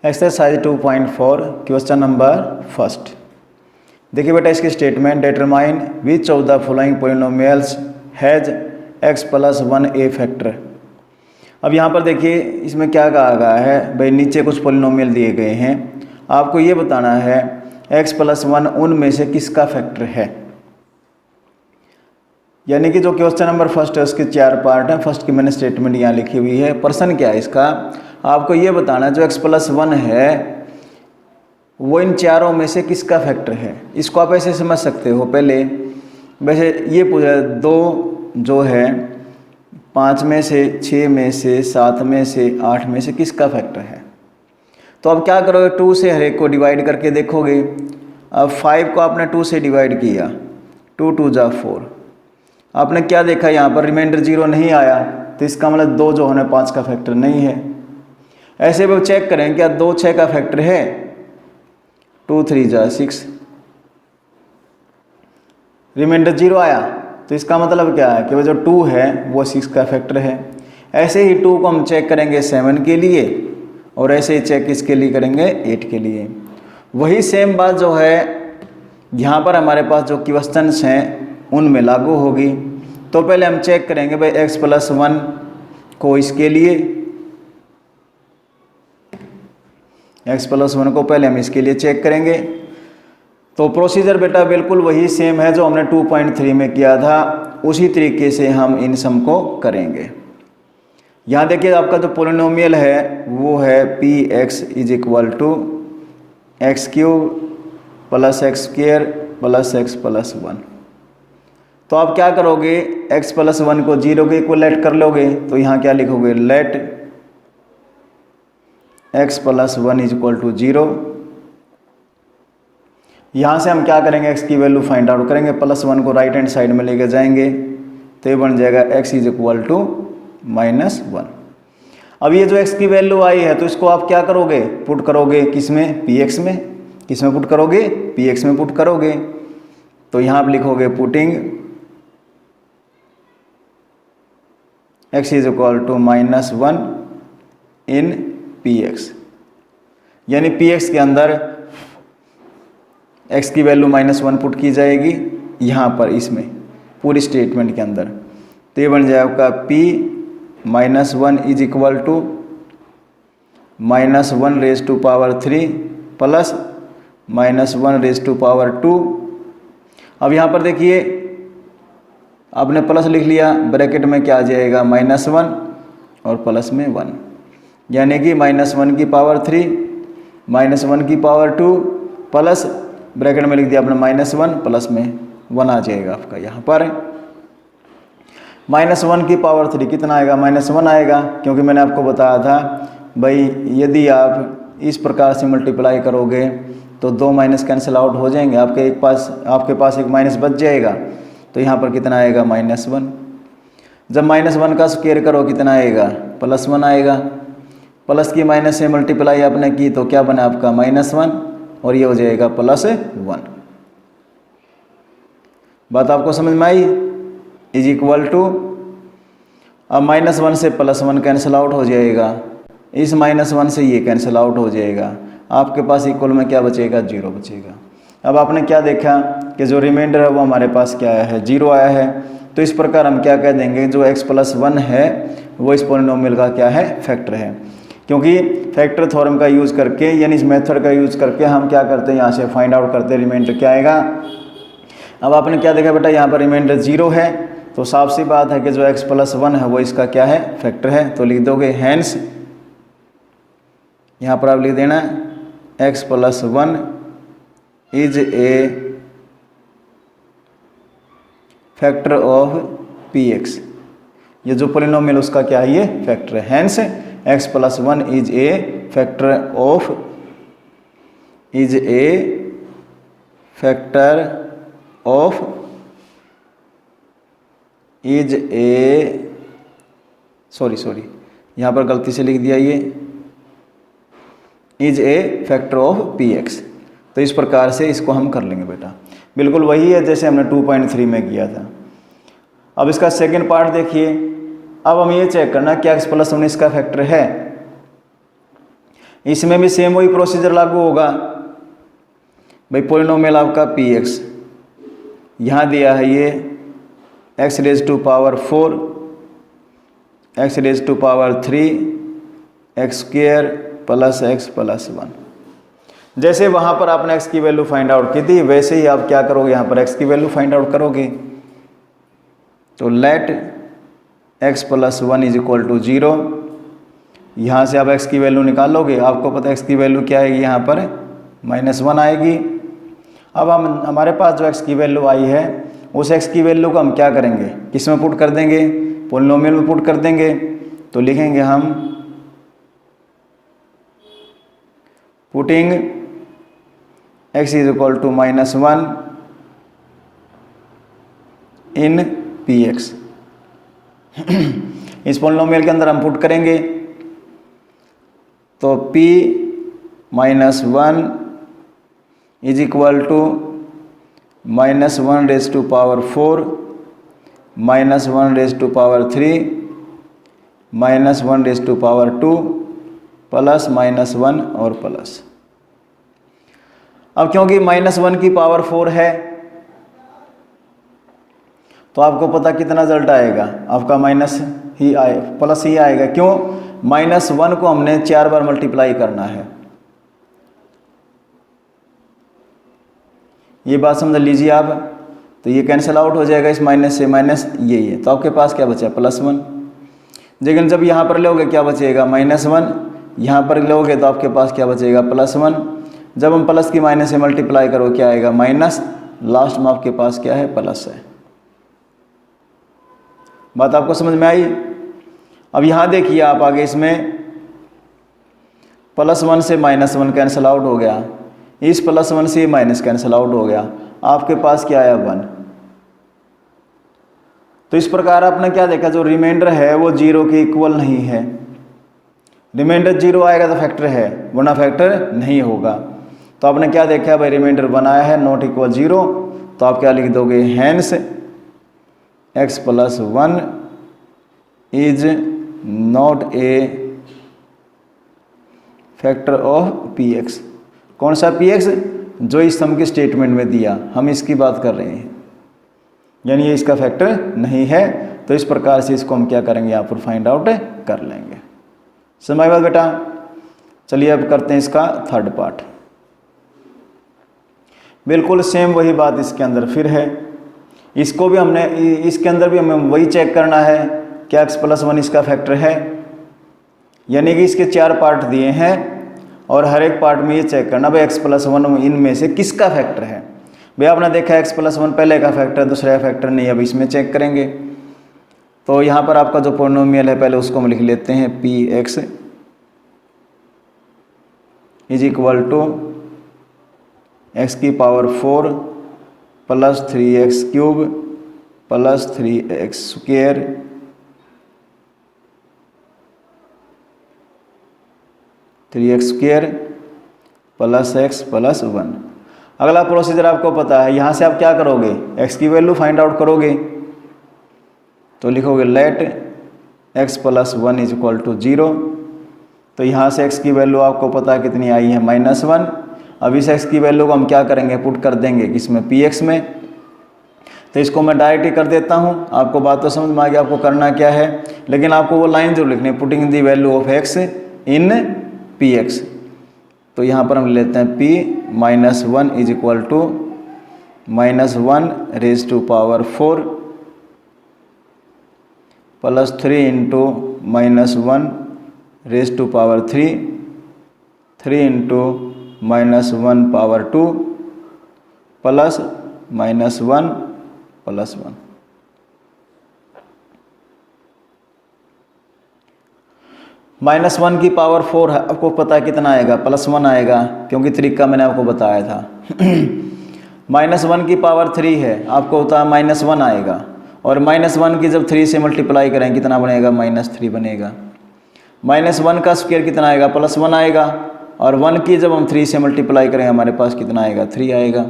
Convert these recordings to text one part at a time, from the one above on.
Exercise 2.4 question number first. देखिए बेटा इसकी statement, determine which of the following polynomials has x plus 1a factor. अब यहाँ पर देखिए इसमें क्या कहा गया है, भाई नीचे कुछ पॉलिनोमियल दिए गए हैं, आपको ये बताना है x प्लस 1 उनमें से किसका फैक्टर है। यानी कि जो क्वेश्चन नंबर फर्स्ट है उसके 4 पार्ट हैं। फर्स्ट की मैंने स्टेटमेंट यहाँ लिखी हुई है। प्रश्न क्या है इसका, आपको ये बताना है जो x प्लस 1 है वो इन चारों में से किसका फैक्टर है। इसको आप ऐसे समझ सकते हो, पहले वैसे ये पूछा 2 जो है 5 में से, 6 में से, 7 में से, 8 में से किसका फैक्टर है। तो अब क्या करोगे, 2 से हर एक को डिवाइड करके देखोगे। अब 5 को आपने 2 से डिवाइड किया, 2 2 जा 4। आपने क्या देखा, यहाँ पर रिमाइंडर 0 नहीं आया, तो इसका मतलब 2 जो है 5 का फैक्टर नहीं है। ऐसे वो चेक करें क्या 2 6 का फैक्टर है, 2 3 जा 6, रिमाइंडर 0 आया, तो इसका मतलब क्या है कि वो जो 2 है वो 6 का फैक्टर है। ऐसे ही 2 को हम चेक करेंगे 7 के लिए, और ऐसे ही चेक किसके लिए करेंगे, 8 के लिए। वही सेम बात जो है यहाँ पर हमारे पास जो क्वेश्चंस हैं उनमें लागू होगी। तो पहले हम चेक करेंगे भाई x प्लस 1 को इसके लिए, x प्लस 1 को पहले हम इसके लिए चेक करेंगे। तो प्रोसीजर बेटा बिल्कुल वही सेम है जो हमने 2.3 में किया था, उसी तरीके से हम इन सम को करेंगे। यहाँ देखिए आपका जो पोलिनोमियल है वो है px is equal to x cube plus x square plus x plus 1। तो आप क्या करोगे, x प्लस 1 को 0 के इक्वलेट कर लोगे, तो यहाँ क्या लिखोगे, let x plus 1 is equal to 0। यहाँ से हम क्या करेंगे, x की वैल्यू फाइंड आउट करेंगे, प्लस 1 को राइट हैंड साइड में लेके जाएंगे, तो ये बन जाएगा x इज इक्वल टू -1। अब ये जो x की वैल्यू आई है तो इसको आप क्या करोगे, पुट करोगे किसमें, px में। किसमें पुट करोगे, px में पुट करोगे। तो यहाँ आप लिखोगे putting x is equal to -1 in px, यानी px के अंदर x की वैल्यू -1 पुट की जाएगी यहाँ पर इसमें पूरी स्टेटमेंट के अंदर। तो ये बन जाएगा p -1 is equal to -1 raise to power 3 plus -1 raise to power 2। अब यहाँ पर देखिए आपने प्लस लिख लिया, ब्रैकेट में क्या आ जाएगा, -1 और प्लस में 1, यानी कि -1 की पावर 3 -1 की पावर 2 प्लस ब्रैकेट में लिख दिया आपने -1 प्लस में 1 आ जाएगा आपका। यहाँ पर -1 की पावर 3 कितना आएगा, -1 आएगा, क्योंकि मैंने आपको बताया था भाई यदि आप इस प्रकार से मल्टीप्लाई करोगे तो 2 माइनस कैंसिल आउट हो जाएंगे, आपके पास एक माइनस बच जाएगा। तो यहाँ पर कितना आएगा, -1। जब -1 का स्क्वायर करो कितना आएगा, +1 आएगा। प्लस की माइनस से मल्टीप्लाई आपने की तो क्या बना आपका, -1, और ये हो जाएगा +1। बात आपको समझ में आई, इज इक्वल टू, अब -1 से +1 कैंसिल आउट हो जाएगा, इस -1 से ये कैंसिल आउट हो जाएगा, आपके पास इक्वल में क्या बचेगा, 0 बचेगा। अब आपने क्या देखा कि जो रिमाइंडर है वो हमारे पास क्या आया है, 0 आया है। तो इस प्रकार हम क्या कह देंगे, जो x प्लस 1 है वो इस पॉलिनोमियल का क्या है, फैक्टर है। क्योंकि फैक्टर थ्योरम का यूज़ करके, यानी इस मेथड का यूज़ करके हम क्या करते हैं, यहाँ से फाइंड आउट करते हैं रिमाइंडर क्या आएगा। अब आपने क्या देखा बेटा, यहाँ पर रिमाइंडर 0 है, तो साफ सी बात है कि जो x प्लस 1 है वो इसका क्या है, फैक्टर है। तो लिख दोगे हैंस, यहाँ पर आप लिख देना x plus 1 is a factor of px। ये जो पॉलिनोमियल उसका क्या है, ये फैक्टर है। Hence x plus 1 is a factor of sorry यहाँ पर गलती से लिख दिया, ये is a factor of px। तो इस प्रकार से इसको हम कर लेंगे बेटा, बिल्कुल वही है जैसे हमने 2.3 में किया था। अब इसका सेकंड पार्ट देखिए, अब हम ये चेक करना कि x प्लस 1 इसका फैक्टर है। इसमें भी सेम वही प्रोसीजर लागू होगा भाई। पॉलिनोमियल आपका पी एक्स यहाँ दिया है ये x raise to power 4, x raise to power 3, x square plus x plus 1। जैसे वहाँ पर आपने x की वैल्यू फाइंड आउट की थी वैसे ही आप क्या करोगे, यहाँ पर x की वैल्यू फाइंड आउट करोगे। तो let x plus 1 is equal to 0। यहाँ से आप x की वैल्यू निकालोगे, आपको पता है x की वैल्यू क्या आएगी, यहाँ पर -1 आएगी। अब हमारे पास जो x की वैल्यू आई है उस x की वैल्यू को हम क्या करेंगे, किस में पुट कर देंगे, पॉलिनोमियल में पुट कर देंगे। तो लिखेंगे हम putting x is equal to -1 in px। इस पॉलिनोमियल के अंदर हम पुट करेंगे तो p -1 is equal to -1 raise to power 4, -1 raise to power 3, -1 raise to power 2 plus -1 और प्लस। अब क्योंकि -1 की पावर 4 है तो आपको पता कितना रिजल्ट आएगा, आपका माइनस ही आए प्लस ही आएगा। क्यों, -1 को हमने 4 बार मल्टीप्लाई करना है। ये बात समझ लीजिए आप। तो ये कैंसिल आउट हो जाएगा, इस माइनस से माइनस ये है, तो आपके पास क्या बचा, +1। लेकिन जब यहाँ पर लोगे क्या बचेगा, -1, यहाँ पर लोगे तो आपके पास क्या बचेगा, +1। जब हम प्लस की माइनस से मल्टीप्लाई करो क्या आएगा, माइनस, लास्ट में आपके पास क्या है, प्लस है। बात आपको समझ में आई। अब यहाँ देखिए आप आगे, इसमें +1 से -1 कैंसिल आउट हो गया, इस +1 से माइनस कैंसिल आउट हो गया, आपके पास क्या आया, 1। तो इस प्रकार आपने क्या देखा, जो रिमाइंडर है वो 0 के इक्वल नहीं है। रिमाइंडर 0 आएगा तो फैक्टर है, वरना फैक्टर नहीं होगा। तो आपने क्या देखा भाई, रिमाइंडर 1 आया है, नॉट इक्वल 0। तो आप क्या लिख दोगे, hence x plus 1 is not a factor of px। कौन सा px, जो इस सम के स्टेटमेंट में दिया, हम इसकी बात कर रहे हैं, यानी ये इसका फैक्टर नहीं है। तो इस प्रकार से इसको हम क्या करेंगे, यहाँ पर फाइंड आउट कर लेंगे। समझ बात बेटा। चलिए अब करते हैं इसका थर्ड पार्ट। बिल्कुल सेम वही बात इसके अंदर फिर है। इसको भी हमने, इसके अंदर भी हमें वही चेक करना है कि x प्लस 1 इसका फैक्टर है, यानी कि इसके 4 पार्ट दिए हैं और हर एक पार्ट में ये चेक करना भाई x प्लस 1 इनमें से किसका फैक्टर है। भाई आपने देखा x प्लस 1 पहले का फैक्टर, दूसरा फैक्टर नहीं, अब इसमें चेक करेंगे। तो यहाँ पर आपका जो पॉलिनोमियल है पहले उसको हम लिख लेते हैं, px is equal to x की power 4 plus 3x cube plus 3x square plus x plus 1। अगला प्रोसीजर आपको पता है, यहाँ से आप क्या करोगे, x की वैल्यू फाइंड आउट करोगे। तो लिखोगे let x plus 1 is equal to 0। तो यहाँ से x की वैल्यू आपको पता है कितनी आई है, -1। अब इस x की वैल्यू को हम क्या करेंगे, पुट कर देंगे किसमें, px में। तो इसको मैं डायरेक्ट ही कर देता हूँ, आपको बात तो समझ में आ गया आपको करना क्या है। लेकिन आपको वो लाइन जो लिखनी है, putting the value of x in px। तो यहाँ पर हम लेते हैं p -1 is equal to -1 raise to power 4 plus 3 into -1 raise to power 3, 3 into -1 power 2 plus -1 plus 1। -1 की पावर 4 है, आपको पता है कितना आएगा, +1 आएगा, क्योंकि तरीका मैंने आपको बताया था। -1 की पावर 3 है, आपको पता है -1 आएगा, और -1 की जब 3 से मल्टीप्लाई करें कितना बनेगा, -3 बनेगा। -1 का स्क्वायर कितना आएगा, +1 आएगा, और 1 की जब हम 3 से मल्टीप्लाई करें हमारे पास कितना आएगा, 3 आएगा।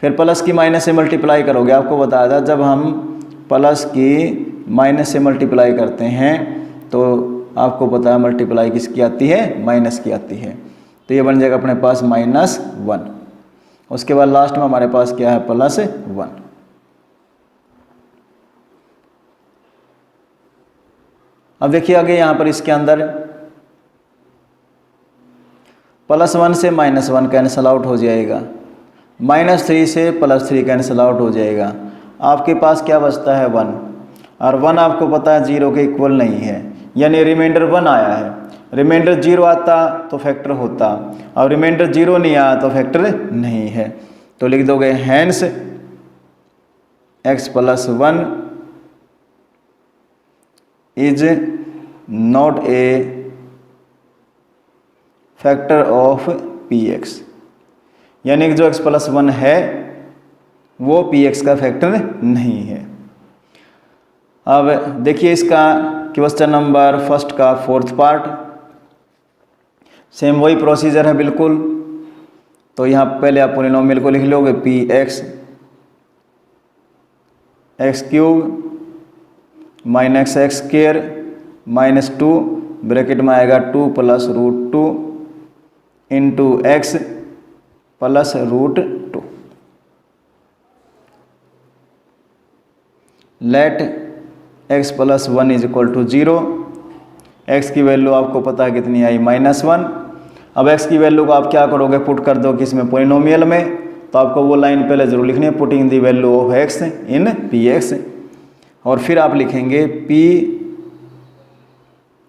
फिर प्लस की माइनस से मल्टीप्लाई करोगे, आपको बताया था जब हम प्लस की माइनस से मल्टीप्लाई करते हैं तो आपको पता है मल्टीप्लाई किसकी आती है, माइनस की आती है। तो ये बन जाएगा अपने पास -1। उसके बाद लास्ट में हमारे पास क्या है, +1। अब देखिए आगे यहाँ पर इसके अंदर +1 से -1 कैंसल आउट हो जाएगा, -3 से +3 कैंसल आउट हो जाएगा। आपके पास क्या बचता है, 1। और 1 आपको पता है 0 के इक्वल नहीं है, यानी रिमाइंडर 1 आया है। रिमाइंडर 0 आता तो फैक्टर होता, और रिमाइंडर 0 नहीं आया तो फैक्टर नहीं है। तो लिख दोगे hence x+1 is not a factor of px, यानी कि जो x+1 है वो px का फैक्टर नहीं है। अब देखिए इसका क्वेश्चन नंबर 1 का 4th पार्ट, सेम वही प्रोसीजर है बिल्कुल। तो यहाँ पहले आप पॉलिनोमियल को लिख लोगे px x³ - x² -2 ब्रैकेट में आएगा 2 + √2 into x + √2। Let x+1 = 0। x की वैल्यू आपको पता है कितनी आई, -1। अब x की वैल्यू को आप क्या करोगे, पुट कर दो किसमें, पॉलिनोमियल में। तो आपको वो लाइन पहले जरूर लिखनी है, putting the value of x in px। और फिर आप लिखेंगे p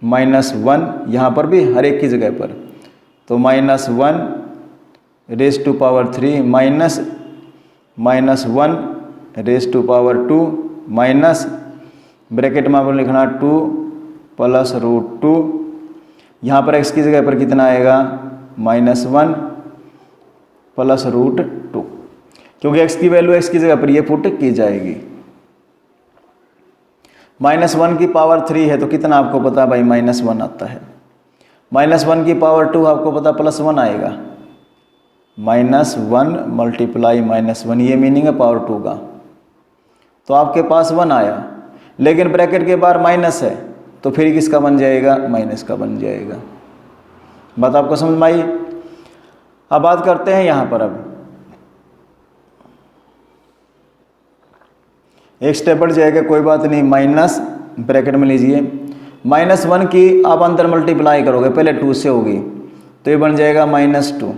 -1, यहाँ पर भी हर एक की जगह पर। तो -1 ⁻³ -1 ⁻² माइनस ब्रैकेट में आपको लिखना 2 + √2। यहाँ पर x की जगह पर कितना आएगा, -1 + √2, क्योंकि x की वैल्यू x की जगह पर ये पुट की जाएगी। -1 की पावर 3 है तो कितना आपको पता है भाई, -1 आता है। -1 की पावर 2 आपको पता +1 आएगा। -1 × -1, ये मीनिंग है पावर 2 का। तो आपके पास 1 आया, लेकिन ब्रैकेट के बाहर माइनस है, तो फिर किसका बन जाएगा, माइनस का बन जाएगा। बात आपको समझ में आई। अब बात करते हैं यहाँ पर, अब एक स्टेप बढ़ जाएगा, कोई बात नहीं। माइनस ब्रैकेट में लीजिए, -1 की आप अंदर मल्टीप्लाई करोगे, पहले 2 से होगी तो ये बन जाएगा -2,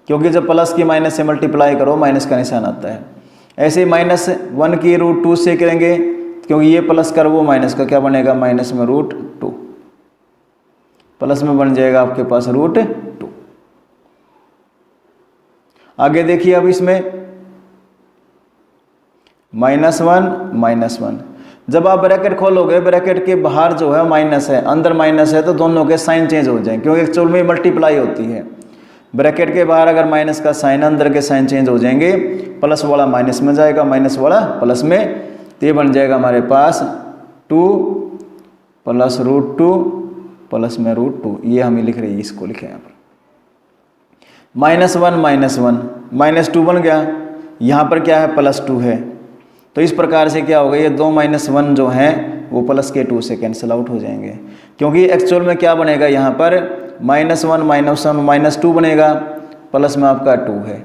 क्योंकि जब प्लस की माइनस से मल्टीप्लाई करो माइनस का निशान आता है। ऐसे ही -1 की √2 से करेंगे, क्योंकि ये प्लस कर वो माइनस का, क्या बनेगा, माइनस में √2, प्लस में बन जाएगा आपके पास √2। आगे देखिए अब इसमें -1 जब आप ब्रैकेट खोलोगे, ब्रैकेट के बाहर जो है माइनस है, अंदर माइनस है, तो दोनों के साइन चेंज हो जाएंगे, क्योंकि एक्चुअल में मल्टीप्लाई होती है। ब्रैकेट के बाहर अगर माइनस का साइन, अंदर के साइन चेंज हो जाएंगे, प्लस वाला माइनस में जाएगा, माइनस वाला प्लस में। तो ये बन जाएगा हमारे पास 2 + √2 प्लस में √2, ये हमें लिख रही है, इसको लिखे यहाँ पर। -1 -2 बन गया, यहाँ पर क्या है, +2 है। तो इस प्रकार से क्या होगा, ये 2 -1 जो हैं वो प्लस के 2 से कैंसिल आउट हो जाएंगे, क्योंकि एक्चुअल में क्या बनेगा यहाँ पर, -1 -2 बनेगा, प्लस में आपका 2 है।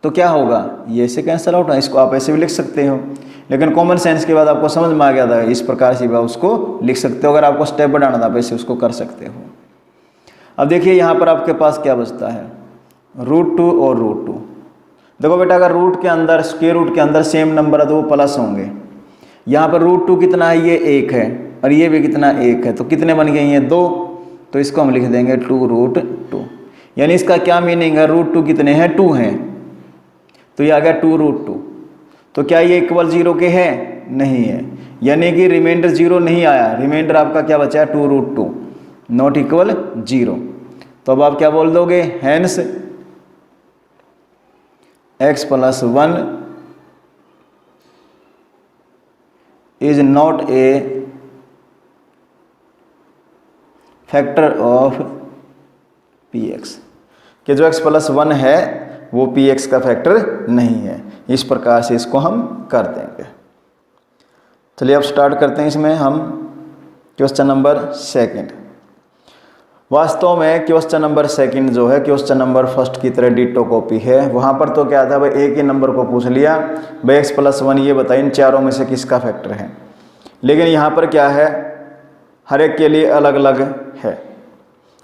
तो क्या होगा, ये ऐसे कैंसिल आउट है। इसको आप ऐसे भी लिख सकते हो, लेकिन कॉमन सेंस के बाद आपको समझ में आ गया था, इस प्रकार से भी आप उसको लिख सकते हो। अगर आपको स्टेप बढ़ाना था वैसे उसको कर सकते हो। अब देखिए यहाँ पर आपके पास क्या बचता है, √2 और √2। देखो बेटा, अगर रूट के अंदर, स्क्वायर रूट के अंदर सेम नंबर है तो वो प्लस होंगे। यहाँ पर √2 कितना है, ये 1 है, और ये भी कितना, 1 है, तो कितने बन गए ये 2। तो इसको हम लिख देंगे 2√2, यानी इसका क्या मीनिंग है, √2 कितने हैं, 2 हैं, तो ये आ गया 2√2। तो क्या ये इक्वल 0 के हैं, नहीं है, यानी कि रिमाइंडर 0 नहीं आया, रिमाइंडर आपका क्या बचा है, 2√2, नॉट इक्वल 0। तो अब आप क्या बोल दोगे, hence x+1 is not a factor of px, कि जो x+1 है वो px का फैक्टर नहीं है। इस प्रकार से इसको हम कर देंगे। चलिए अब स्टार्ट करते हैं इसमें हम क्वेश्चन नंबर 2। वास्तव में क्वेश्चन नंबर सेकंड जो है क्वेश्चन नंबर फर्स्ट की तरह डिटो कॉपी है। वहाँ पर तो क्या था भाई, एक ही नंबर को पूछ लिया भाई x+1 ये बताइए इन चारों में से किसका फैक्टर है। लेकिन यहाँ पर क्या है, हर एक के लिए अलग अलग है।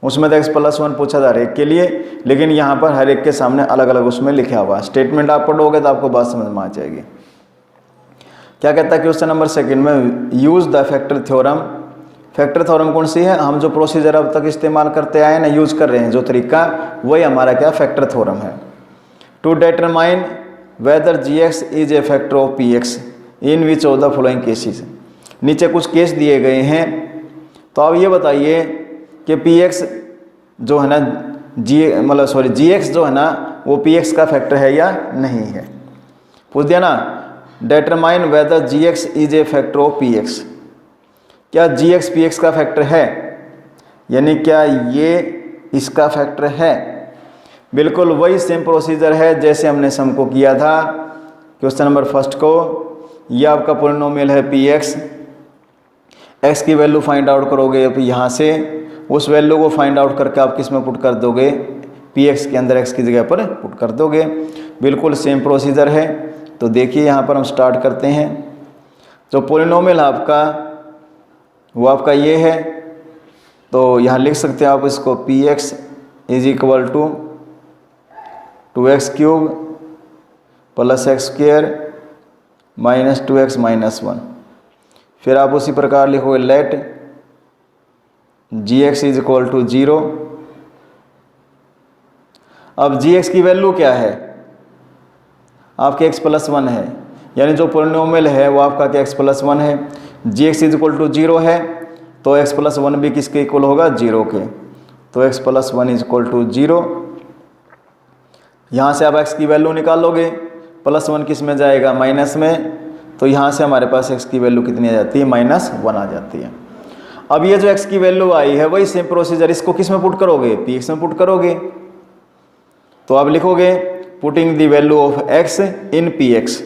उसमें तो x+1 पूछा था हर एक के लिए, लेकिन यहाँ पर हर एक के सामने अलग अलग उसमें लिखा हुआ है। स्टेटमेंट आप पढ़ोगे तो आपको बात समझ में आ जाएगी। क्या कहता है क्वेश्चन नंबर सेकंड में, use the factor theorem. Factor theorem कौन सी है, हम जो प्रोसीजर अब तक इस्तेमाल करते आए ना, यूज कर रहे हैं जो तरीका, वही हमारा क्या फैक्टर थ्योरम है। To determine whether gx is a factor of px in which of the following cases. नीचे कुछ केस दिए गए हैं, तो आप ये बताइए कि px जो है ना gx जो है ना वो px का फैक्टर है या नहीं है। पूछ दिया ना, determine whether gx is a factor of px। क्या gx px का फैक्टर है, यानी क्या ये इसका फैक्टर है। बिल्कुल वही सेम प्रोसीजर है जैसे हमने सम को किया था क्वेश्चन नंबर फर्स्ट को। ये आपका पॉलिनोमियल है px, x की वैल्यू फाइंड आउट करोगे अब यहाँ से, उस वैल्यू को फाइंड आउट करके आप किस में पुट कर दोगे, px के अंदर x की जगह पर पुट कर दोगे। बिल्कुल सेम प्रोसीजर है। तो देखिए यहाँ पर हम स्टार्ट करते हैं। जो पॉलिनोमियल आपका वो आपका ये है, तो यहाँ लिख सकते हैं आप इसको px is equal to 2x³ plus x² minus 2x minus 1। फिर आप उसी प्रकार लिखोगे let gx is equal to 0। अब gx की वैल्यू क्या है, आपके x+1 है, यानी जो पॉलिनोमियल है वो आपका क्या x+1 है। gx इज इक्वल टू 0 है तो x+1 भी किसके इक्वल होगा, 0 के। तो x+1 इज इक्वल टू 0। यहाँ से आप x की वैल्यू निकालोगे, +1 किस में जाएगा, माइनस में, तो यहाँ से हमारे पास x की वैल्यू कितनी आ जाती है, -1 आ जाती है। अब ये जो x की वैल्यू आई है वही सेम प्रोसीजर, इसको किस में पुट करोगे, px में पुट करोगे। तो आप लिखोगे putting the value of x in px।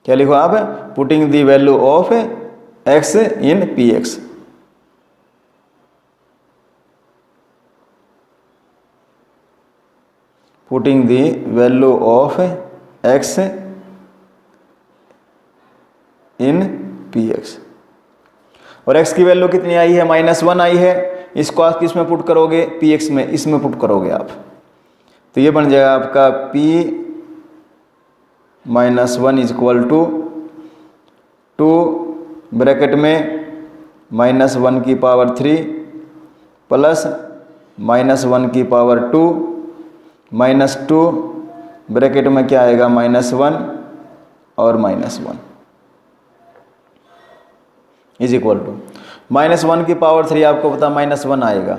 क्या लिखो आप, putting the value of x in px। Putting the value of x in px। और x की वैल्यू कितनी आई है, -1 आई है। इसको आप किस में पुट करोगे, px में, इसमें पुट करोगे आप। तो ये बन जाएगा आपका p -1 is equal to 2 bracket में -1 की पावर 3 प्लस -1 की पावर 2 -2 ब्रैकेट में क्या आएगा, -1 और -1 इज इक्वल टू -1 की पावर 3 आपको पता -1 आएगा।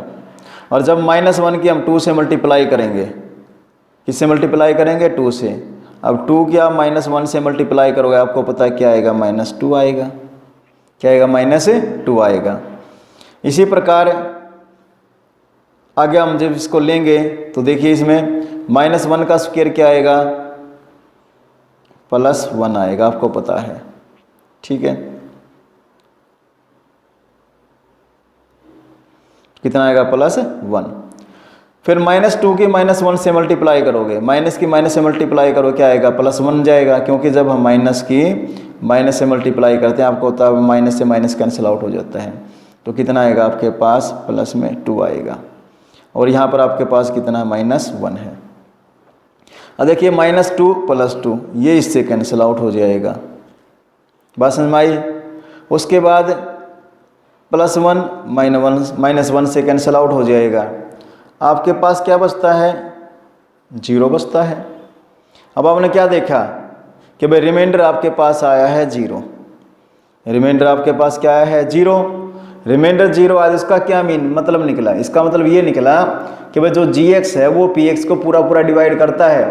और जब -1 की हम 2 से मल्टीप्लाई करेंगे, किससे मल्टीप्लाई करेंगे, 2 से। अब 2 क्या -1 से मल्टीप्लाई करोगे, आपको पता है क्या आएगा, -2 आएगा। क्या आएगा, -2 आएगा। इसी प्रकार आगे हम जब इसको लेंगे तो देखिए इसमें -1 का स्क्वायर क्या आएगा, +1 आएगा, आपको पता है, ठीक है। कितना आएगा, +1। फिर -2 की -1 से मल्टीप्लाई करोगे, माइनस की माइनस से मल्टीप्लाई करो, क्या आएगा, +1 जाएगा। क्योंकि जब हम माइनस की माइनस से मल्टीप्लाई करते हैं, आपको होता है माइनस से माइनस कैंसिल आउट हो जाता है। तो कितना आएगा आपके पास, प्लस में 2 आएगा। और यहाँ पर आपके पास कितना, -1 है। अब देखिए -2 + 2 ये इससे कैंसिल आउट हो जाएगा, बात समझ में आई। उसके बाद +1 -1 से कैंसिल आउट हो जाएगा। आपके पास क्या बचता है, 0 बचता है। अब आपने क्या देखा कि भाई रिमाइंडर आपके पास आया है 0। रिमाइंडर आपके पास क्या आया है, 0। रिमाइंडर 0 आज इसका क्या मतलब निकला, इसका मतलब ये निकला कि भाई जो gx है वो px को पूरा डिवाइड करता है।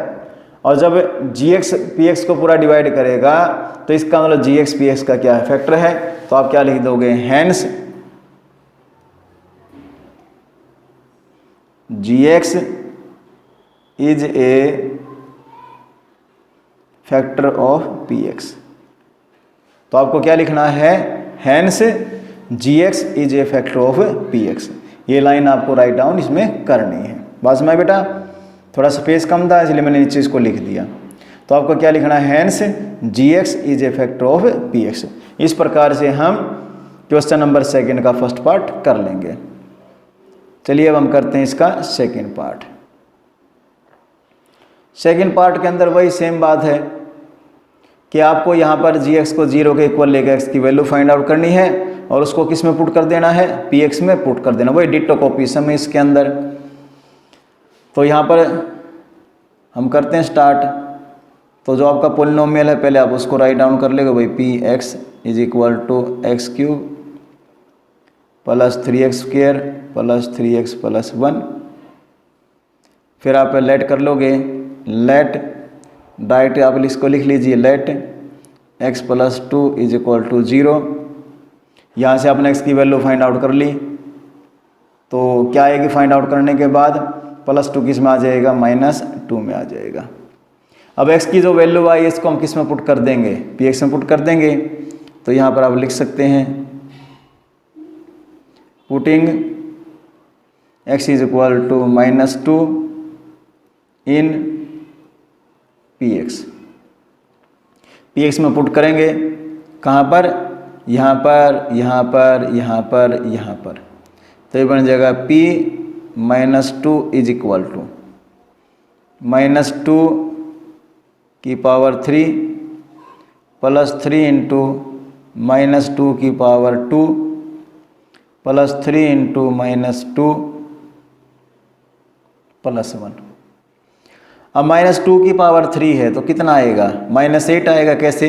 और जब gx px को पूरा डिवाइड करेगा तो इसका मतलब gx px का क्या है, फैक्टर है। तो आप क्या लिख दोगे, hence gx is a factor of px। तो आपको क्या लिखना है, hence gx is a factor of px। ये लाइन आपको राइट डाउन इसमें करनी है। बात समझ बेटा, थोड़ा स्पेस कम था इसलिए मैंने नीचे इसको लिख दिया। तो आपको क्या लिखना है, hence gx is a factor of px। इस प्रकार से हम क्वेश्चन नंबर 2 का फर्स्ट पार्ट कर लेंगे। चलिए अब हम करते हैं इसका सेकंड पार्ट। सेकंड पार्ट के अंदर वही सेम बात है कि आपको यहाँ पर gx को 0 के इक्वल लेकर x की वैल्यू फाइंड आउट करनी है और उसको किस में पुट कर देना है, px में पुट कर देना। वही डिट्टो कॉपी सम है इसके अंदर। तो यहाँ पर हम करते हैं स्टार्ट। तो जो आपका पोलिनोमियल है पहले आप उसको राइट डाउन कर लेगा, भाई px is equal to x cube plus 3x square plus 3x plus 1। फिर आप लेट कर लोगे, लेट डायरेक्ट आप इसको लिख लीजिए, let x plus 2 is equal to 0। यहाँ से आपने x की वैल्यू फाइंड आउट कर ली। तो क्या आएगी फाइंड आउट करने के बाद, +2 किस में आ जाएगा, -2 में आ जाएगा। अब x की जो वैल्यू आई इसको हम किस में पुट कर देंगे, px में पुट कर देंगे। तो यहाँ पर आप लिख सकते हैं putting x is equal to -2 in px। px में पुट करेंगे कहाँ पर, यहाँ पर, यहाँ पर, यहाँ पर, यहाँ पर। तो ये बन जाएगा p -2 इज इक्वल टू -2 की पावर 3 प्लस 3 इंटू -2 की पावर 2 प्लस 3 इंटू -2 प्लस 1। अब -2 की पावर 3 है तो कितना आएगा, -8 आएगा। कैसे,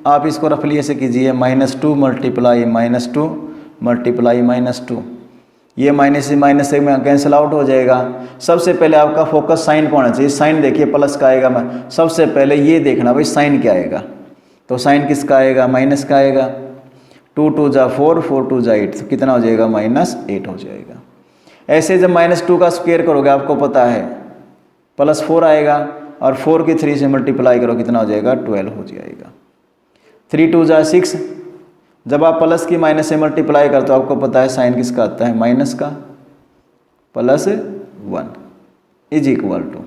आप इसको रफली ऐसे कीजिए, -2 मल्टीप्लाई -2 मल्टीप्लाई -2। ये माइनस से माइनस से में कैंसिल आउट हो जाएगा। सबसे पहले आपका फोकस साइन पर होना चाहिए। साइन देखिए प्लस का आएगा, सबसे पहले ये देखना भाई साइन क्या आएगा। तो साइन किसका आएगा, माइनस का आएगा। 2 2 जा 4, 4 2 जा 8, तो कितना हो जाएगा, -8 हो जाएगा। ऐसे जब -2 का स्क्वायर करोगे आपको पता है +4 आएगा और 4 की 3 से मल्टीप्लाई करो कितना हो जाएगा, 12 हो जाएगा। 3 2 जा 6, जब आप प्लस की माइनस से मल्टीप्लाई करते हो आपको पता है साइन किसका आता है, माइनस का, +1 इज इक्वल टू।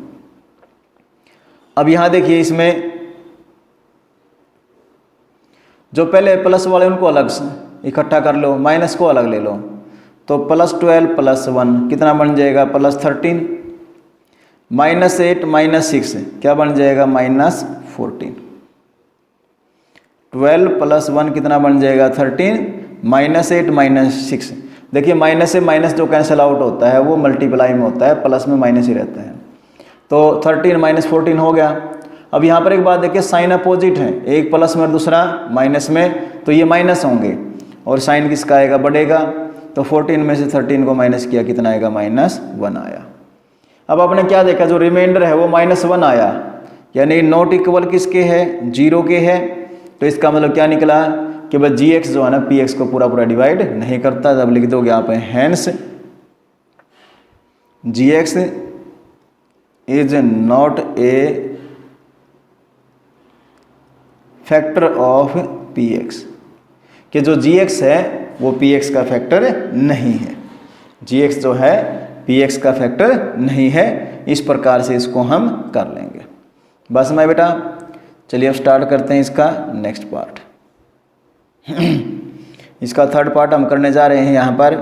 अब यहाँ देखिए इसमें जो पहले प्लस वाले उनको अलग इकट्ठा कर लो, माइनस को अलग ले लो। तो +12 + 1 कितना बन जाएगा, +13। -8 -6 क्या बन जाएगा, -14। 12 + 1 कितना बन जाएगा, 13। -8 -6, देखिए माइनस से माइनस जो कैंसिल आउट होता है वो मल्टीप्लाई में होता है, प्लस में माइनस ही रहता है। तो 13 -14 हो गया। अब यहाँ पर एक बात देखिए, साइन अपोजिट है, एक प्लस में और दूसरा माइनस में, तो ये माइनस होंगे और साइन किसका आएगा, बढ़ेगा। तो 14 में से 13 को माइनस किया, कितना आएगा, -1 आया। अब आपने क्या देखा, जो रिमाइंडर है वो -1 आया, यानी नॉट इक्वल किसके है, 0 के है। तो इसका मतलब क्या निकला कि बस gx जो है ना px को पूरा पूरा डिवाइड नहीं करता। जब लिख दोगे यहाँ पे hence gx is not a factor of px, कि जो gx है वो px का फैक्टर नहीं है। gx जो है px का फैक्टर नहीं है। इस प्रकार से इसको हम कर लेंगे। बस मैं बेटा, चलिए अब स्टार्ट करते हैं इसका नेक्स्ट पार्ट। इसका थर्ड पार्ट हम करने जा रहे हैं यहाँ पर।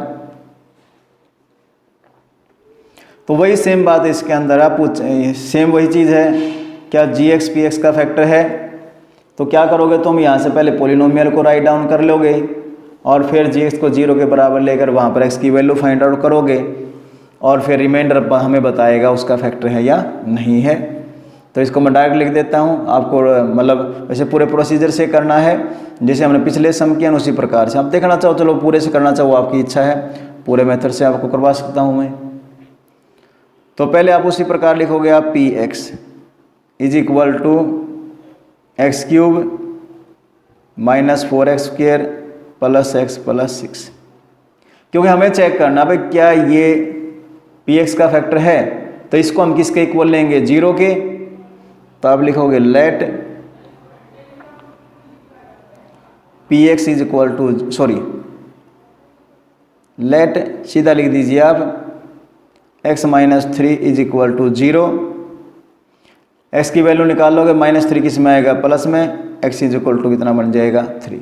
तो वही सेम बात है इसके अंदर, आप सेम वही चीज़ है। क्या gx px का फैक्टर है, तो क्या करोगे तुम, यहाँ से पहले पोलिनोमियल को राइट डाउन कर लोगे और फिर gx को 0 के बराबर लेकर वहाँ पर x की वैल्यू फाइंड आउट करोगे और फिर रिमाइंडर हमें बताएगा उसका फैक्टर है या नहीं है। तो इसको मैं डायरेक्ट लिख देता हूँ, आपको मतलब वैसे पूरे प्रोसीजर से करना है जैसे हमने पिछले सम किया उसी प्रकार से। आप देखना चाहो चलो पूरे से करना चाहो, आपकी इच्छा है, पूरे मेथड से आपको करवा सकता हूँ मैं। तो पहले आप उसी प्रकार लिखोगे आप px is equal to x³ -4x² plus x plus 6, क्योंकि हमें चेक करना भाई क्या ये px का फैक्टर है। तो इसको हम किसके इक्वल लेंगे, 0 के। तो आप लिखोगे let px is equal to, sorry let सीधा लिख दीजिए आप x minus 3 is equal to 0। x की वैल्यू निकालोगे -3 किस में आएगा, प्लस में, x इज इक्वल टू कितना बन जाएगा 3।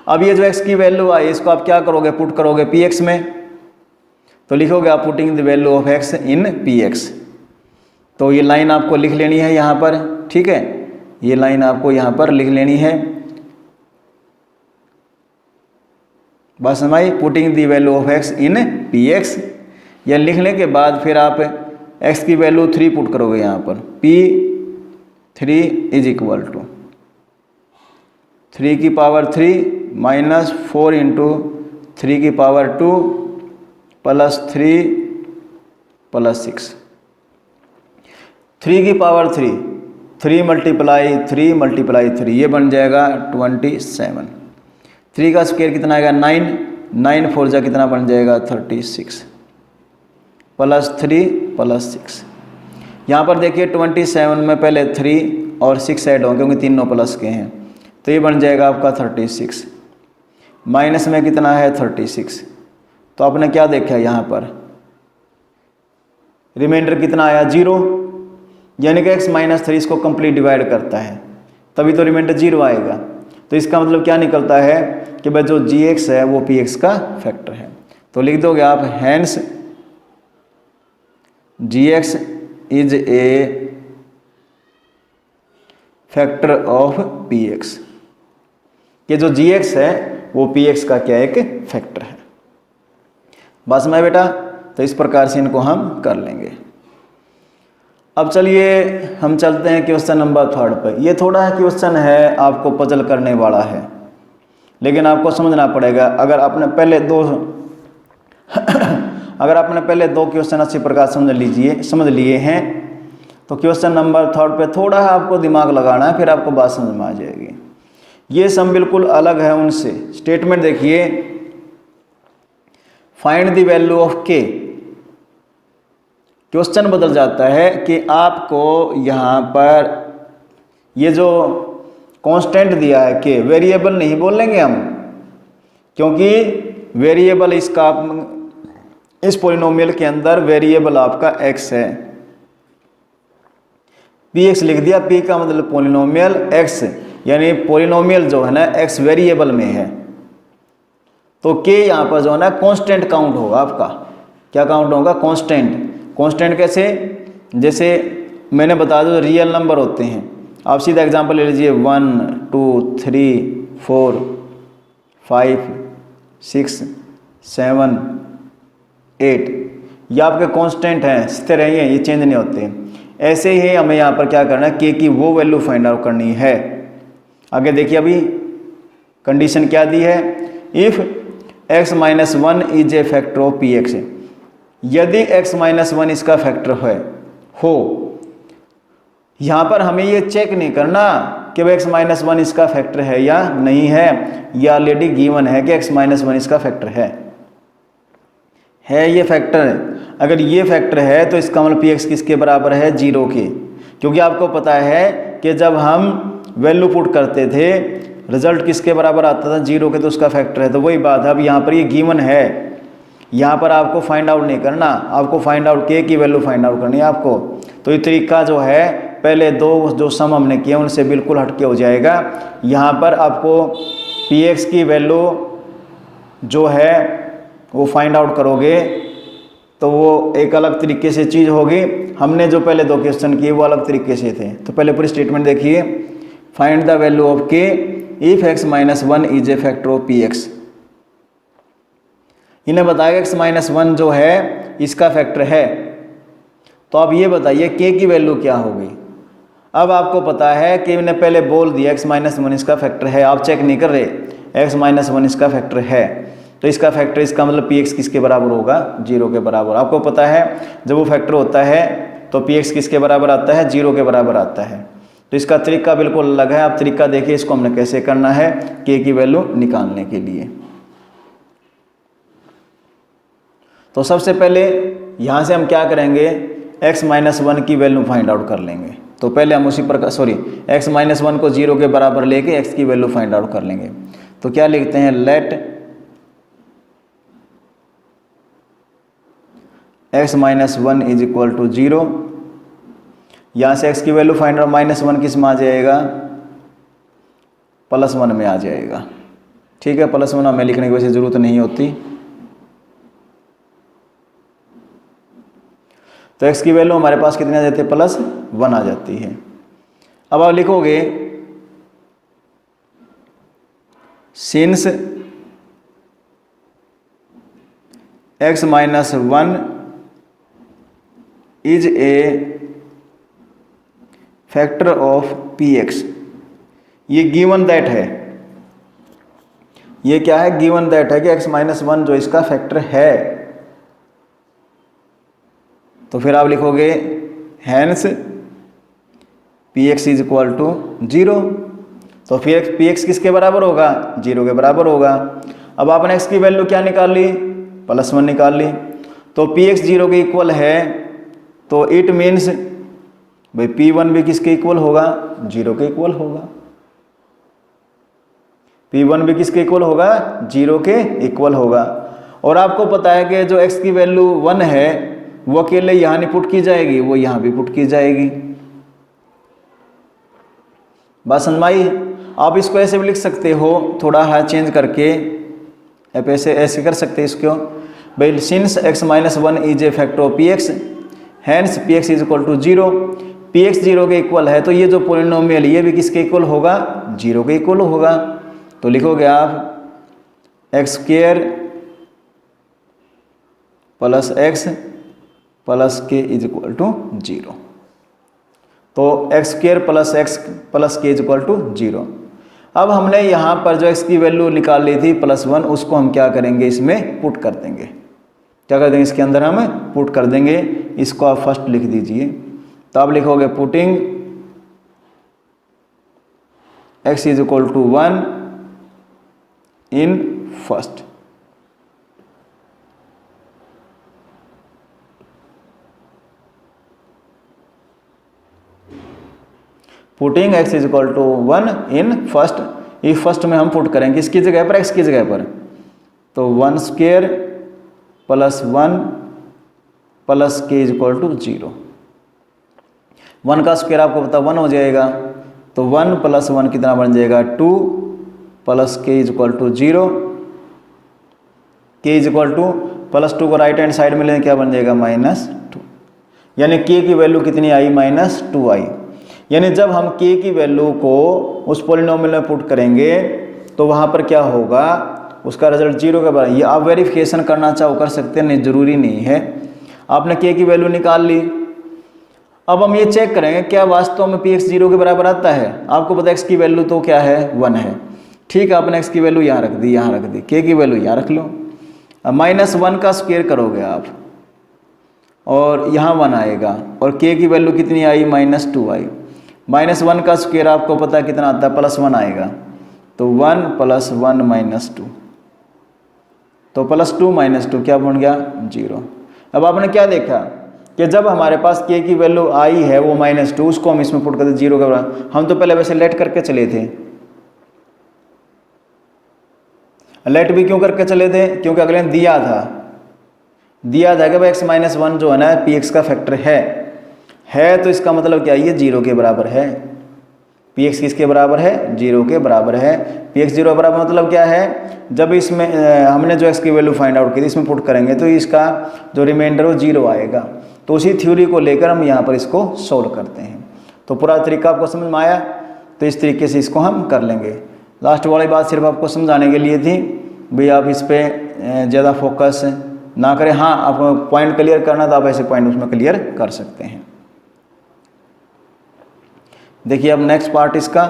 अब ये जो x की वैल्यू आई इसको आप क्या करोगे, पुट करोगे px में, तो लिखोगे आप putting the value of x in px। तो ये लाइन आपको लिख लेनी है यहाँ पर, ठीक है, ये लाइन आपको यहाँ पर लिख लेनी है। बस समझ, putting the value of x in px। यह लिखने के बाद फिर आप x की वैल्यू 3 पुट करोगे यहाँ पर, p3 इज इक्वल टू 3 की पावर 3 माइनस 4 इंटू 3 की पावर 2 प्लस 3 प्लस 6। 3 की पावर 3, 3 मल्टीप्लाई 3 मल्टीप्लाई 3, ये बन जाएगा 27। 3 का स्क्वायर कितना आएगा 9, 9 4 जा कितना बन जाएगा 36, प्लस 3 प्लस 6। यहाँ पर देखिए 27 में पहले 3 और 6 ऐड होंगे क्योंकि तीनों प्लस के हैं, तो ये बन जाएगा आपका 36। माइनस में कितना है 36, तो आपने क्या देखा है यहाँ पर, रिमाइंडर कितना आया 0, यानी कि x माइनस 3 इसको कंप्लीट डिवाइड करता है, तभी तो रिमाइंडर 0 आएगा। तो इसका मतलब क्या निकलता है कि भाई जो gx है वो px का फैक्टर है। तो लिख दोगे आप hence gx is a factor of px, कि जो gx है वो px का क्या एक फैक्टर है। बस में बेटा, तो इस प्रकार से इनको हम कर लेंगे। अब चलिए हम चलते हैं क्वेश्चन नंबर 3 पर। ये थोड़ा है क्वेश्चन है आपको पजल करने वाला है, लेकिन आपको समझना पड़ेगा। अगर आपने पहले दो क्वेश्चन अच्छी प्रकार समझ लिए हैं तो क्वेश्चन नंबर 3 पे थोड़ा आपको दिमाग लगाना है, फिर आपको बात समझ में आ जाएगी। ये सम बिल्कुल अलग है उनसे। स्टेटमेंट देखिए, find the value of k। Question बदल जाता है कि आपको यहाँ पर ये जो कांस्टेंट दिया है k, वेरिएबल नहीं बोलेंगे हम, क्योंकि वेरिएबल इसका इस पॉलिनोमियल के अंदर वेरिएबल आपका x है। px लिख दिया, p का मतलब पॉलिनोमियल, x यानी पॉलिनोमियल जो है ना x वेरिएबल में है, तो k यहाँ पर जो है ना कांस्टेंट काउंट होगा आपका। क्या काउंट होगा, कांस्टेंट। कांस्टेंट कैसे, जैसे मैंने बता दो रियल नंबर होते हैं, आप सीधा एग्जांपल ले लीजिए 1 2 3 4 5 6 7 8, ये आपके कांस्टेंट हैं, स्थिर हैं, ये चेंज नहीं होते। ऐसे ही हमें यहाँ पर क्या करना है, k की वो वैल्यू फाइंड आउट करनी है। आगे देखिए, अभी कंडीशन क्या दी है, if x minus 1 is a factor of px। यदि x माइनस 1 इसका फैक्टर हो, यहाँ पर हमें ये चेक नहीं करना कि x माइनस 1 इसका फैक्टर है या नहीं है, या ऑलरेडी गिवन है कि x माइनस 1 इसका फैक्टर है ये फैक्टर है। अगर ये फैक्टर है तो इसका मतलब px किसके बराबर है, 0 के, क्योंकि आपको पता है कि जब हम वैल्यू पुट करते थे रिजल्ट किसके बराबर आता था, 0 के, तो उसका फैक्टर है। तो वही बात है, अब यहाँ पर ये गिवन है, यहाँ पर आपको फाइंड आउट नहीं करना, आपको फाइंड आउट k की वैल्यू फाइंड आउट करनी है आपको। तो ये तरीका जो है पहले दो जो सम हमने किए उनसे बिल्कुल हटके हो जाएगा। यहाँ पर आपको px की वैल्यू जो है वो फाइंड आउट करोगे तो वो एक अलग तरीके से चीज़ होगी। हमने जो पहले दो क्वेश्चन किए वो अलग तरीके से थे। तो पहले पूरी स्टेटमेंट देखिए, find the value of k if x minus 1 is a factor of px। इन्हें बताया x माइनस 1 जो है इसका फैक्टर है, तो अब ये बताइए k की वैल्यू क्या होगी। अब आपको पता है कि मैंने पहले बोल दिया x माइनस 1 इसका फैक्टर है, आप चेक नहीं कर रहे, x माइनस 1 इसका फैक्टर है, तो इसका फैक्टर, इसका मतलब px किसके बराबर होगा, 0 के बराबर। आपको पता है जब वो फैक्टर होता है तो px किसके बराबर आता है, 0 के बराबर आता है। तो इसका तरीका बिल्कुल अलग है। आप तरीका देखिए इसको हमने कैसे करना है k की वैल्यू निकालने के लिए। तो सबसे पहले यहाँ से हम क्या करेंगे, x माइनस 1 की वैल्यू फाइंड आउट कर लेंगे। तो पहले हम उसी प्रकार x माइनस 1 को 0 के बराबर लेके x की वैल्यू फाइंड आउट कर लेंगे। तो क्या लिखते हैं, let x minus 1 is equal to 0। यहाँ से x की वैल्यू फाइंड आउट, -1 किस में आ जाएगा, +1 में आ जाएगा। ठीक है, +1 हमें लिखने की वैसे ज़रूरत नहीं होती। तो x की वैल्यू हमारे पास कितनी आ जाती है, +1 आ जाती है। अब आप लिखोगे since x minus 1 is a factor of px। ये गिवन दैट है, ये क्या है, गिवन दैट है कि x माइनस 1 जो इसका फैक्टर है। तो फिर आप लिखोगे hence px is equal to 0। तो फिर px किसके बराबर होगा, 0 के बराबर होगा। अब आपने x की वैल्यू क्या निकाल ली, +1 निकाल ली। तो px 0 के इक्वल है, तो इट मीन्स भाई p1 भी किसके इक्वल होगा, 0 के इक्वल होगा। p1 भी किसके इक्वल होगा, 0 के इक्वल होगा। और आपको पता है कि जो x की वैल्यू 1 है वो अकेले यहाँ नहीं पुट की जाएगी, वो यहाँ भी पुट की जाएगी। बात समझ में आई। आप इसको ऐसे भी लिख सकते हो, थोड़ा हाथ चेंज करके, आप ऐसे कर सकते हैं इसको, भाई since x minus 1 is a factor of px hence px is equal to 0। px 0 के इक्वल है, तो ये जो पोलिनोमियल ये भी किसके इक्वल होगा, 0 के इक्वल होगा। तो लिखोगे आप x² plus x plus k is equal to 0। तो x² plus x plus k is equal to 0। अब हमने यहाँ पर जो x की वैल्यू निकाल ली थी +1, उसको हम क्या करेंगे, इसमें पुट कर देंगे। क्या कर देंगे, इसके अंदर हम पुट कर देंगे। इसको आप फर्स्ट लिख दीजिए। तो आप लिखोगे putting x is equal to 1 in first. Putting x is equal to 1 in first. ये फर्स्ट में हम पुट करेंगे किसकी जगह पर, x की जगह पर। तो 1² plus 1 plus k is equal to 0। 1 का स्क्वायर आपको पता 1 हो जाएगा, तो 1 प्लस 1 कितना बन जाएगा, 2 plus k is equal to 0। k is equal to +2 को राइट हैंड साइड में लें, क्या बन जाएगा, -2। यानी k की वैल्यू कितनी आई, -2 आई। यानी जब हम k की वैल्यू को उस पॉलिनोमियल में पुट करेंगे तो वहाँ पर क्या होगा, उसका रिजल्ट 0 के बराबर। ये आप वेरिफिकेशन करना चाहो कर सकते हैं, नहीं ज़रूरी नहीं है। आपने k की वैल्यू निकाल ली। अब हम ये चेक करेंगे क्या वास्तव में px 0 के बराबर आता है। आपको पता है x की वैल्यू तो क्या है, 1 है। ठीक है, आपने x की वैल्यू यहाँ रख दी, यहाँ रख दी, k की वैल्यू यहाँ रख लो। अब -1 का स्क्वायर करोगे आप और यहाँ 1 आएगा, और k की वैल्यू कितनी आई, -2 आई। -1 का स्क्वायर आपको पता है कितना आता है, +1 आएगा। तो 1 + 1 -2, तो +2 -2 क्या बन गया, 0। अब आपने क्या देखा कि जब हमारे पास k की वैल्यू आई है वो -2, उसको हम इसमें पुट करते 0 के बराबर। हम तो पहले वैसे लेट करके चले थे। लेट भी क्यों करके चले थे, क्योंकि अगले ने दिया था कि भाई x माइनस 1 जो है ना px का फैक्टर है, तो इसका मतलब क्या है, ये 0 के बराबर है। px किसके बराबर है, 0 के बराबर है। px 0 के बराबर मतलब क्या है, जब इसमें हमने जो x की वैल्यू फाइंड आउट की थी इसमें पुट करेंगे तो इसका जो रिमाइंडर वो 0 आएगा। तो उसी थ्योरी को लेकर हम यहाँ पर इसको सोल्व करते हैं। तो पूरा तरीका आपको समझ में आया, तो इस तरीके से इसको हम कर लेंगे। लास्ट वाली बात सिर्फ आपको समझाने के लिए थी, भाई आप इस पर ज़्यादा फोकस ना करें। हाँ, आपको पॉइंट क्लियर करना तो आप ऐसे पॉइंट उसमें क्लियर कर सकते हैं। देखिए अब नेक्स्ट पार्ट इसका।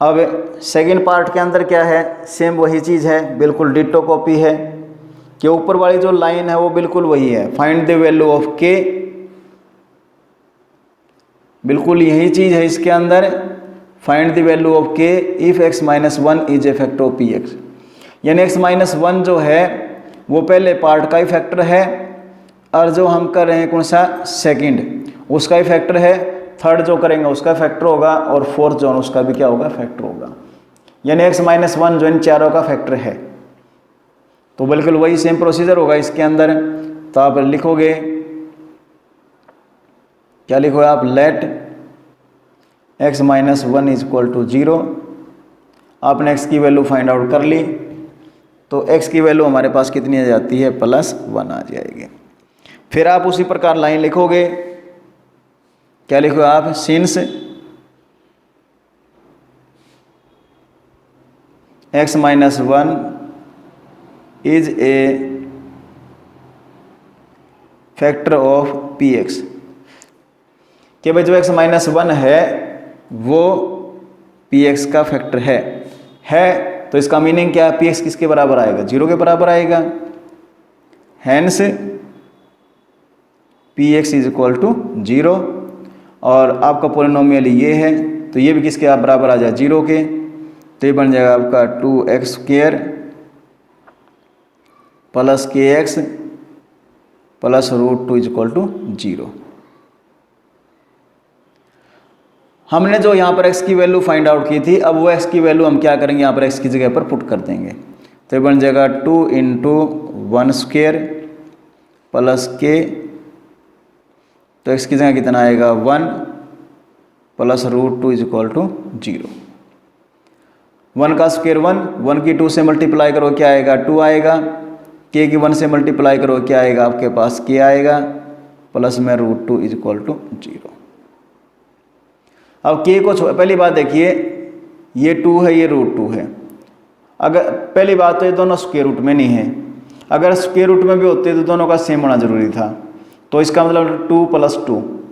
अब सेकंड पार्ट के अंदर क्या है, सेम वही चीज़ है, बिल्कुल डिटो कॉपी है कि ऊपर वाली जो लाइन है वो बिल्कुल वही है, find the value of k। बिल्कुल यही चीज़ है इसके अंदर, find the value of k if x minus 1 is a factor of px। यानी x माइनस 1 जो है वो पहले पार्ट का ही फैक्टर है, और जो हम कर रहे हैं कौन सा, सेकंड, उसका ही फैक्टर है। थर्ड जो करेंगे उसका फैक्टर होगा, और फोर्थ जो है उसका भी क्या होगा, फैक्टर होगा। यानी x माइनस 1 जो इन चारों का फैक्टर है। तो बिल्कुल वही सेम प्रोसीजर होगा इसके अंदर। तो आप लिखोगे, क्या लिखोगे आप, let x minus 1 is equal to 0। आपने x की वैल्यू फाइंड आउट कर ली, तो x की वैल्यू हमारे पास कितनी आ जाती है, +1 आ जाएगी। फिर आप उसी प्रकार लाइन लिखोगे, क्या लिखोगे आप, since x minus 1 is a factor of px, कि भाई जो x माइनस 1 है वो px का फैक्टर है। तो इसका मीनिंग क्या है, px किसके बराबर आएगा, 0 के बराबर आएगा। Hence px is equal to 0, और आपका पोलिनोमियल ये है, तो ये भी किसके आप बराबर आ जाए, 0 के। तो ये बन जाएगा आपका 2x² plus kx plus √2 is equal to 0। हमने जो यहाँ पर x की वैल्यू फाइंड आउट की थी, अब वो x की वैल्यू हम क्या करेंगे, यहाँ पर x की जगह पर पुट कर देंगे। तो ये बन जाएगा 2 × 1² प्लस k, तो x की जगह कितना आएगा 1 प्लस √2 इज इक्वल टू 0। 1 का स्क्वायर 1 की 2 से मल्टीप्लाई करो क्या आएगा, 2 आएगा। k की 1 से मल्टीप्लाई करो क्या आएगा, आपके पास k आएगा, प्लस में √2 इज इक्वल टू 0। अब k को पहली बात देखिए, ये 2 है, ये √2 है। अगर पहली बात तो ये दोनों स्क्वायर रूट में नहीं है, अगर स्क्वायर रूट में भी होते तो दोनों का सेम होना जरूरी था। तो इसका मतलब 2 +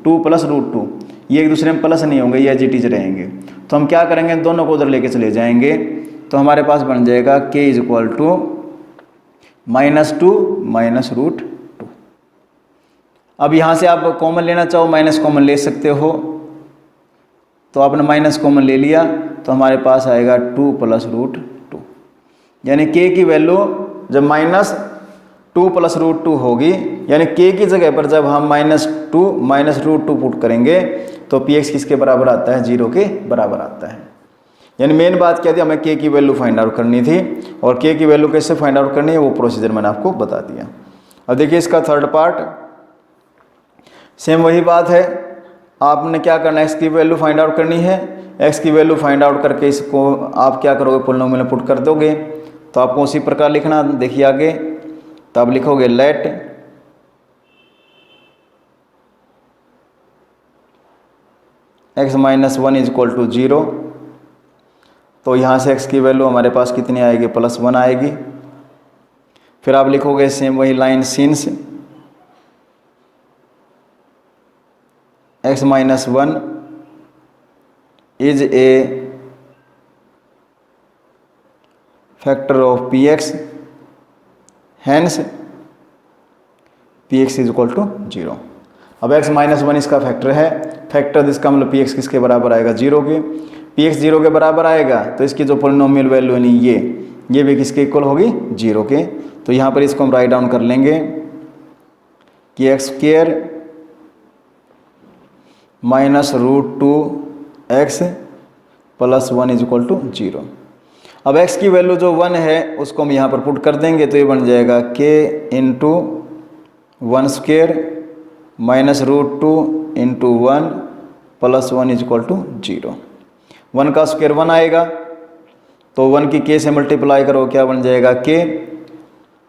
2 प्लस √2, ये एक दूसरे में प्लस नहीं होंगे, ये एज रहेंगे। तो हम क्या करेंगे, दोनों को उधर लेके चले जाएंगे। तो हमारे पास बन जाएगा k is equal to -2 minus √2। अब यहाँ से आप कॉमन लेना चाहो, माइनस कॉमन ले सकते हो। तो आपने माइनस कॉमन ले लिया, तो हमारे पास आएगा 2 + √2, यानी k की वैल्यू जब -2 + √2 होगी, यानी k की जगह पर जब हम -2 माइनस √2 पुट करेंगे तो px किसके बराबर आता है, 0 के बराबर आता है। यानी मेन बात क्या थी, हमें k की वैल्यू फाइंड आउट करनी थी, और k की वैल्यू कैसे फाइंड आउट करनी है वो प्रोसीजर मैंने आपको बता दिया। अब देखिए इसका थर्ड पार्ट, सेम वही बात है। आपने क्या करना है, x की वैल्यू फाइंड आउट करनी है। x की वैल्यू फाइंड आउट करके इसको आप क्या करोगे, पोलिनोमियल में पुट कर दोगे। तो आपको उसी प्रकार लिखना, देखिए आगे। तो आप लिखोगे let x minus 1 is equal to 0। तो यहाँ से x की वैल्यू हमारे पास कितनी आएगी, +1 आएगी। फिर आप लिखोगे सेम वही line, since x minus 1 is a factor of px, hence px is equal to 0। अब x माइनस 1 इसका फैक्टर है, फैक्टर इसका मतलब px किसके बराबर आएगा, 0 के। px 0 के बराबर आएगा तो इसकी जो पोलिनोमियल वैल्यू नहीं, ये भी किसके इक्वल होगी, 0 के। तो यहाँ पर इसको हम राइट डाउन कर लेंगे कि x² minus √2x plus 1 is equal to 0। अब x की वैल्यू जो 1 है उसको हम यहाँ पर पुट कर देंगे, तो ये बन जाएगा k × 1² minus √2 × 1 plus 1 is equal to 0। 1 का स्क्वायर 1 आएगा, तो 1 की k से मल्टीप्लाई करो क्या बन जाएगा, k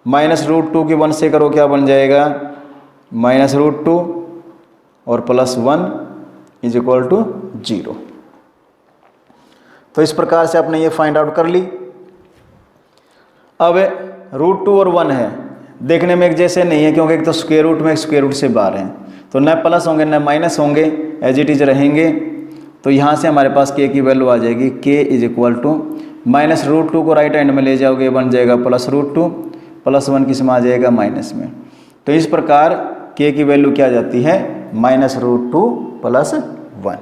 माइनस √2 की 1 से करो क्या बन जाएगा, माइनस √2 और प्लस 1 इज इक्वल टू 0। तो इस प्रकार से आपने ये फाइंड आउट कर ली। अब √2 और 1 है, देखने में एक जैसे नहीं है, क्योंकि एक तो स्क्वायर रूट में, एक स्क्वायर रूट से बाहर है, तो न प्लस होंगे न माइनस होंगे, एज इट इज रहेंगे। तो यहाँ से हमारे पास k की वैल्यू आ जाएगी, k is equal to minus √2 को राइट हैंड में ले जाओगे बन जाएगा +√2, प्लस 1 किस में आ जाएगा, माइनस में। तो इस प्रकार k की वैल्यू क्या आ जाती है, -√2 प्लस 1।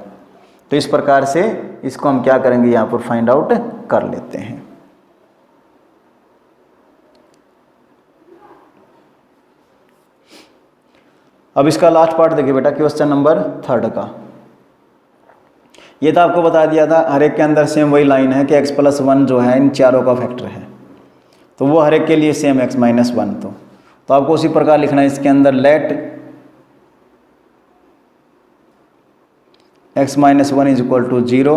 तो इस प्रकार से इसको हम क्या करेंगे, यहाँ पर फाइंड आउट कर लेते हैं। अब इसका लास्ट पार्ट देखिए बेटा, क्वेश्चन नंबर 3 का। ये तो आपको बता दिया था, हर एक के अंदर सेम वही लाइन है कि x + 1 जो है इन चारों का फैक्टर है। तो वो हर एक के लिए सेम x माइनस 1। तो आपको उसी प्रकार लिखना है इसके अंदर let x minus 1 is equal to 0।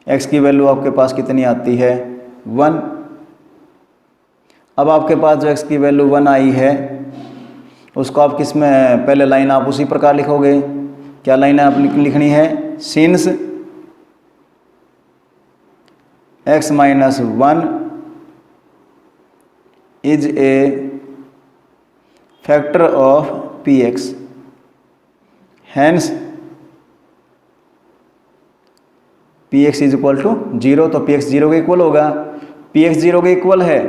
x की वैल्यू आपके पास कितनी आती है 1। अब आपके पास जो x की वैल्यू 1 आई है उसको आप किस में, पहले लाइन आप उसी प्रकार लिखोगे। क्या लाइन आप लिखनी है, since x minus 1 is a factor of px, hence px is equal to 0। तो px 0 के इक्वल होगा, px 0 के इक्वल है।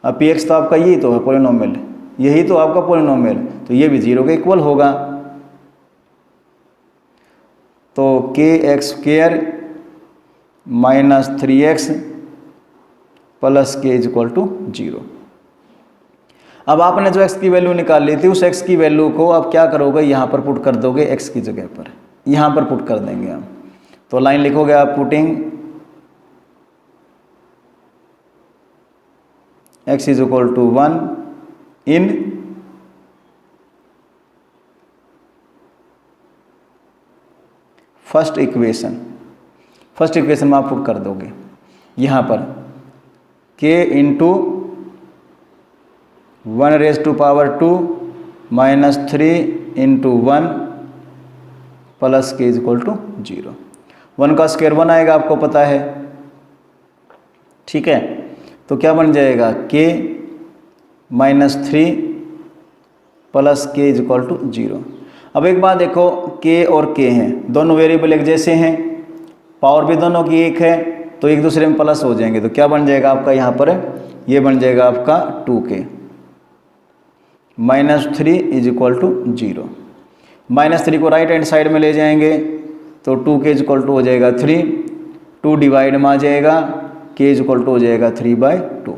अब px तो आपका यही तो है पॉलिनोमियल, यही तो आपका पॉलिनोमियल, तो ये भी 0 के इक्वल होगा। तो kx square minus 3x plus k is equal to 0। अब आपने जो x की वैल्यू निकाल ली थी उस x की वैल्यू को आप क्या करोगे, यहाँ पर पुट कर दोगे, x की जगह पर यहाँ पर पुट कर देंगे हम। तो लाइन लिखोगे आप putting x is equal to 1 in first equation. First equation में आप पुट कर दोगे यहाँ पर k into 1 raise to power 2 minus 3 into 1 plus k is equal to 0। 1 का स्क्वायर 1 आएगा, आपको पता है, ठीक है। तो क्या बन जाएगा k minus 3 plus k is equal to 0। अब एक बात देखो, k और k हैं, दोनों वेरिएबल एक जैसे हैं, पावर भी दोनों की एक है, तो एक दूसरे में प्लस हो जाएंगे। तो क्या बन जाएगा आपका यहाँ पर, ये बन जाएगा आपका 2k minus 3 is equal to 0। Minus 3 को राइट हैंड साइड में ले जाएंगे तो 2k इज इक्वल टू हो जाएगा 3, 2 डिवाइड में आ जाएगा, k इज इक्वल टू हो जाएगा 3/2।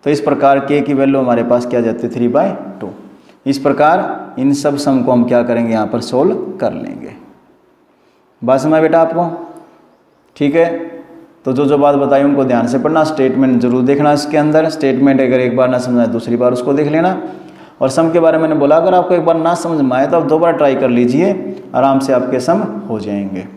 तो इस प्रकार k की वैल्यू हमारे पास क्या जाती है 3/2। इस प्रकार इन सब सम को हम क्या करेंगे, यहाँ पर सोल्व कर लेंगे। बात समझ बेटा आपको, ठीक है। तो जो बात बताई उनको ध्यान से पढ़ना, स्टेटमेंट जरूर देखना इसके अंदर। स्टेटमेंट अगर एक बार ना समझ आए दूसरी बार उसको देख लेना। और सम के बारे में मैंने बोला, अगर आपको एक बार ना समझ में आए तो आप 2 बार ट्राई कर लीजिए, आराम से आपके सम हो जाएंगे।